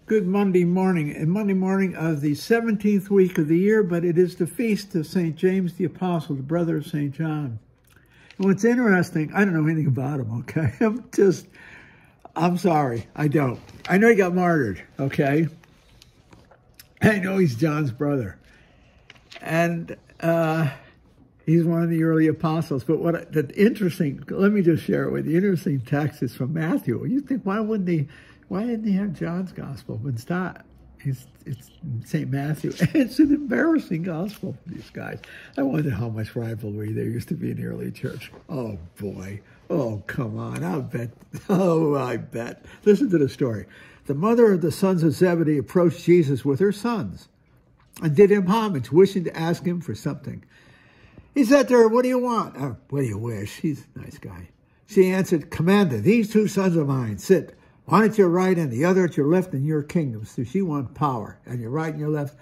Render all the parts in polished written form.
Good Monday morning, and Monday morning of the 17th week of the year, but it is the feast of St. James the Apostle, the brother of St. John. And what's interesting, I don't know anything about him, okay? I'm sorry, I don't. I know he got martyred, okay? I know he's John's brother. And he's one of the early apostles. But let me just share it with you. Interesting text is from Matthew. You think, why didn't he have John's gospel? But it's not. It's St. Matthew. It's an embarrassing gospel for these guys. I wonder how much rivalry there used to be in the early church. Oh, boy. Oh, come on. I bet. Listen to the story. The mother of the sons of Zebedee approached Jesus with her sons and did him homage, wishing to ask him for something. He said to her, "What do you want?" "What do you wish?" He's a nice guy. She answered, "Commander, these two sons of mine sit, one at your right and the other at your left in your kingdom." So she wants power, and your right and your left.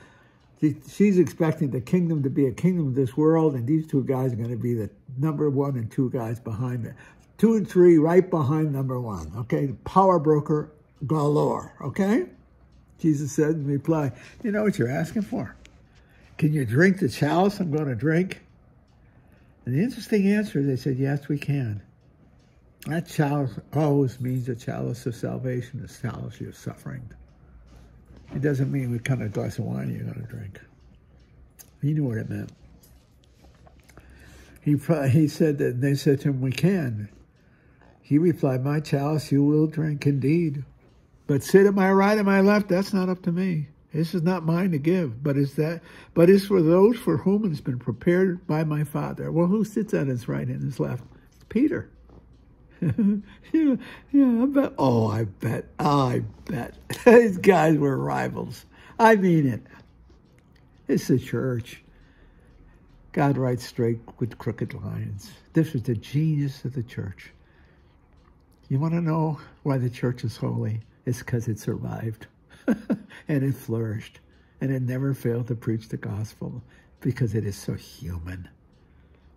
She's expecting the kingdom to be a kingdom of this world, and these two guys are going to be the number one and two guys behind it. 2 and 3 right behind number 1. Okay, power broker galore. Okay? Jesus said in reply, "You know what you're asking for? Can you drink the chalice I'm going to drink?" And the interesting answer, they said, "Yes, we can." That chalice always means a chalice of salvation, a chalice of suffering. It doesn't mean what kind of glass of wine you're going to drink. He knew what it meant. He said that they said to him, "We can." He replied, "My chalice you will drink indeed. But sit at my right and my left, that's not up to me. This is not mine to give, but it's for those for whom it has been prepared by my Father." Well, who sits at his right and his left? It's Peter. yeah, I bet. These guys were rivals. I mean it. It's the church. God writes straight with crooked lines. This is the genius of the church. You want to know why the church is holy? It's because it survived and it flourished and it never failed to preach the gospel because it is so human.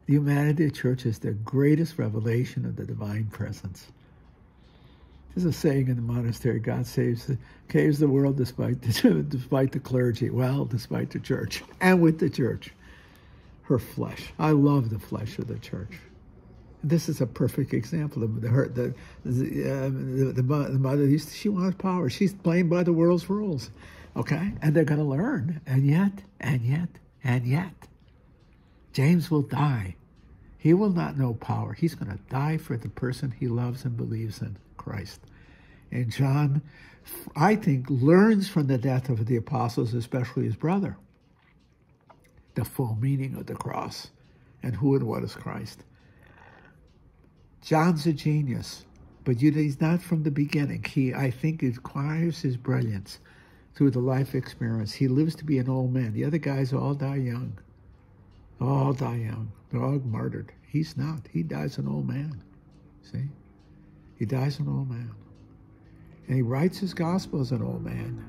The humanity of the church is the greatest revelation of the divine presence. There's a saying in the monastery, God saves the world despite the clergy. Well, despite the church and with the church. Her flesh. I love the flesh of the church. This is a perfect example of the mother. She wants power. She's playing by the world's rules, okay? And they're going to learn. And yet, James will die. He will not know power. He's going to die for the person he loves and believes in, Christ. And John, I think, learns from the death of the apostles, especially his brother, the full meaning of the cross and who and what is Christ. John's a genius, but he's not from the beginning. I think, acquires his brilliance through the life experience. He lives to be an old man. The other guys all die young. All die young. They're all martyred. He's not. He dies an old man. See? He dies an old man. And he writes his gospel as an old man.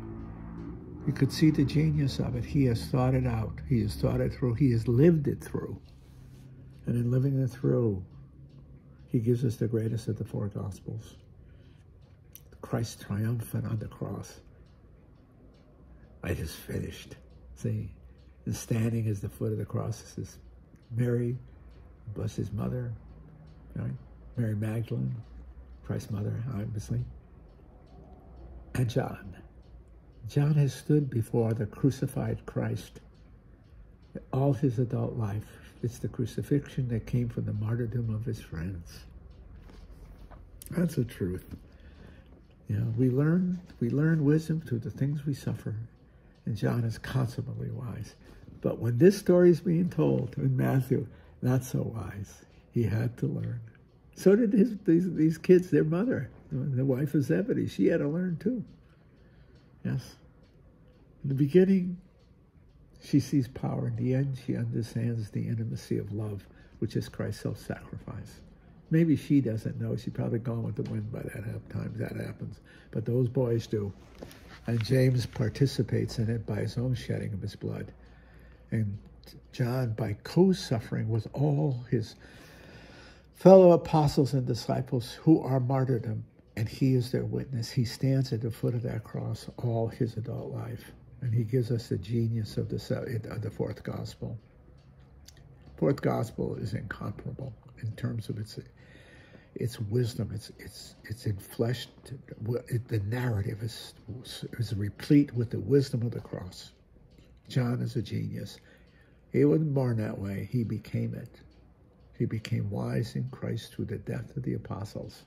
You could see the genius of it. He has thought it out. He has thought it through. He has lived it through. And in living it through, he gives us the greatest of the 4 Gospels. Christ triumphant on the cross. It is finished. See? And standing at the foot of the cross is Mary, bless his mother, right? Mary Magdalene, Christ's mother, obviously. And John. John has stood before the crucified Christ all his adult life. It's the crucifixion that came from the martyrdom of his friends. That's the truth. You know, we learn wisdom through the things we suffer. And John is consummately wise. But when this story is being told in Matthew, not so wise. He had to learn. So did these kids, their mother, the wife of Zebedee. She had to learn too. Yes. In the beginning, she sees power. In the end, she understands the intimacy of love, which is Christ's self-sacrifice. Maybe she doesn't know. She's probably gone with the wind by that time that happens. But those boys do. And James participates in it by his own shedding of his blood. And John, by co-suffering with all his fellow apostles and disciples who are martyrdom, And he is their witness. He stands at the foot of that cross all his adult life. And he gives us the genius of the fourth gospel. Fourth gospel is incomparable in terms of its wisdom. It's enfleshed. The narrative is replete with the wisdom of the cross. John is a genius. He wasn't born that way. He became it. He became wise in Christ through the death of the apostles.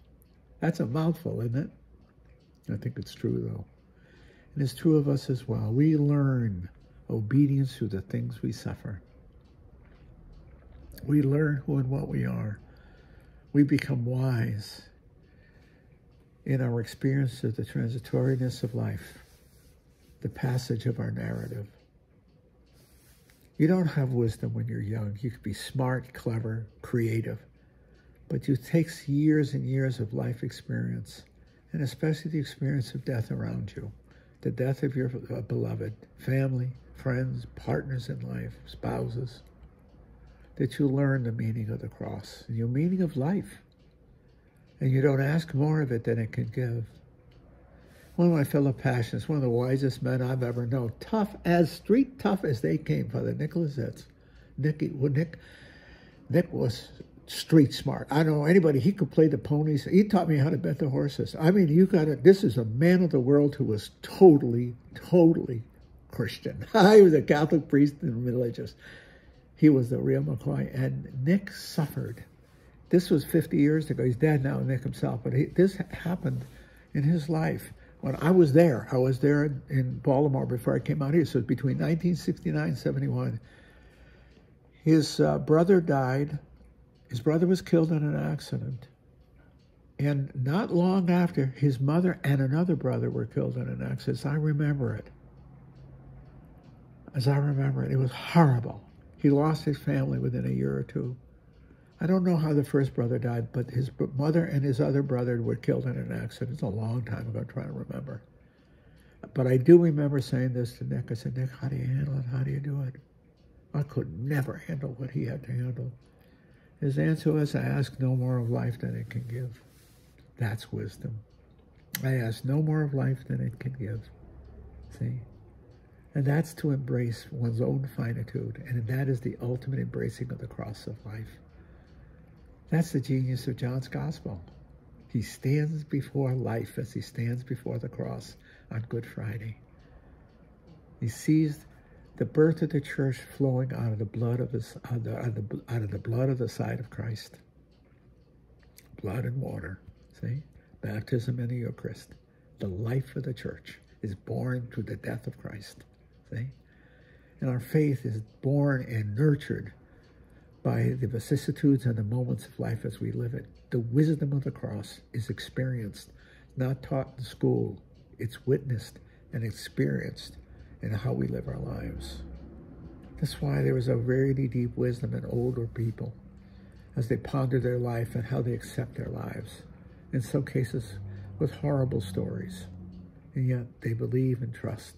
That's a mouthful, isn't it? I think it's true, though. And it's true of us as well. We learn obedience through the things we suffer. We learn who and what we are. We become wise in our experience of the transitoriness of life, the passage of our narrative. You don't have wisdom when you're young. You could be smart, clever, creative, but it takes years and years of life experience, and especially the experience of death around you, the death of your beloved, family, friends, partners in life, spouses, that you learn the meaning of the cross and your meaning of life. And you don't ask more of it than it can give. One of my fellow passions, one of the wisest men I've ever known, street tough as they came, Father Nicholas Zetz. Nick was street smart. I don't know anybody, he could play the ponies. He taught me how to bet the horses. I mean, this is a man of the world who was totally Christian. He was a Catholic priest and religious. He was the real McCoy. And Nick suffered. This was 50 years ago. He's dead now, Nick himself. But this happened in his life. When I was there in Baltimore before I came out here. So between 1969 and 71, his brother died. His brother was killed in an accident. And not long after, his mother and another brother were killed in an accident. As I remember it. It was horrible. He lost his family within a year or two. I don't know how the first brother died, but his mother and his other brother were killed in an accident. It's a long time ago, I'm trying to remember. But I do remember saying this to Nick. I said, Nick, how do you handle it? How do you do it? I could never handle what he had to handle. His answer was, I ask no more of life than it can give. That's wisdom. I ask no more of life than it can give. See? And that's to embrace one's own finitude. And that is the ultimate embracing of the cross of life. That's the genius of John's gospel. He stands before life as he stands before the cross on Good Friday. He sees the birth of the church flowing out of the blood of the blood of the side of Christ. Blood and water. See? Baptism and the Eucharist. The life of the church is born through the death of Christ. See? And our faith is born and nurtured by the vicissitudes and the moments of life as we live it. The wisdom of the cross is experienced, not taught in school. It's witnessed and experienced in how we live our lives. That's why there is a very deep wisdom in older people as they ponder their life and how they accept their lives. In some cases with horrible stories, and yet they believe and trust.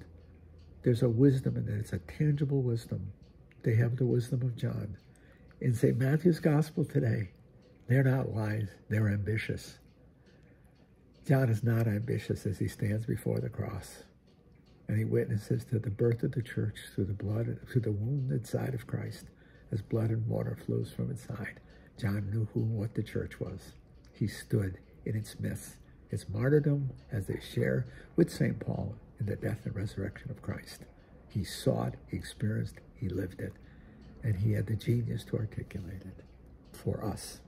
There's a wisdom in it. It's a tangible wisdom. They have the wisdom of John. In St. Matthew's Gospel today, they're not wise, they're ambitious. John is not ambitious as he stands before the cross, and he witnesses to the birth of the church through the wounded side of Christ, as blood and water flows from its side. John knew who and what the church was. He stood in its midst, its martyrdom, as they share with St. Paul in the death and resurrection of Christ. He saw it, he experienced, he lived it. And he had the genius to articulate it for us.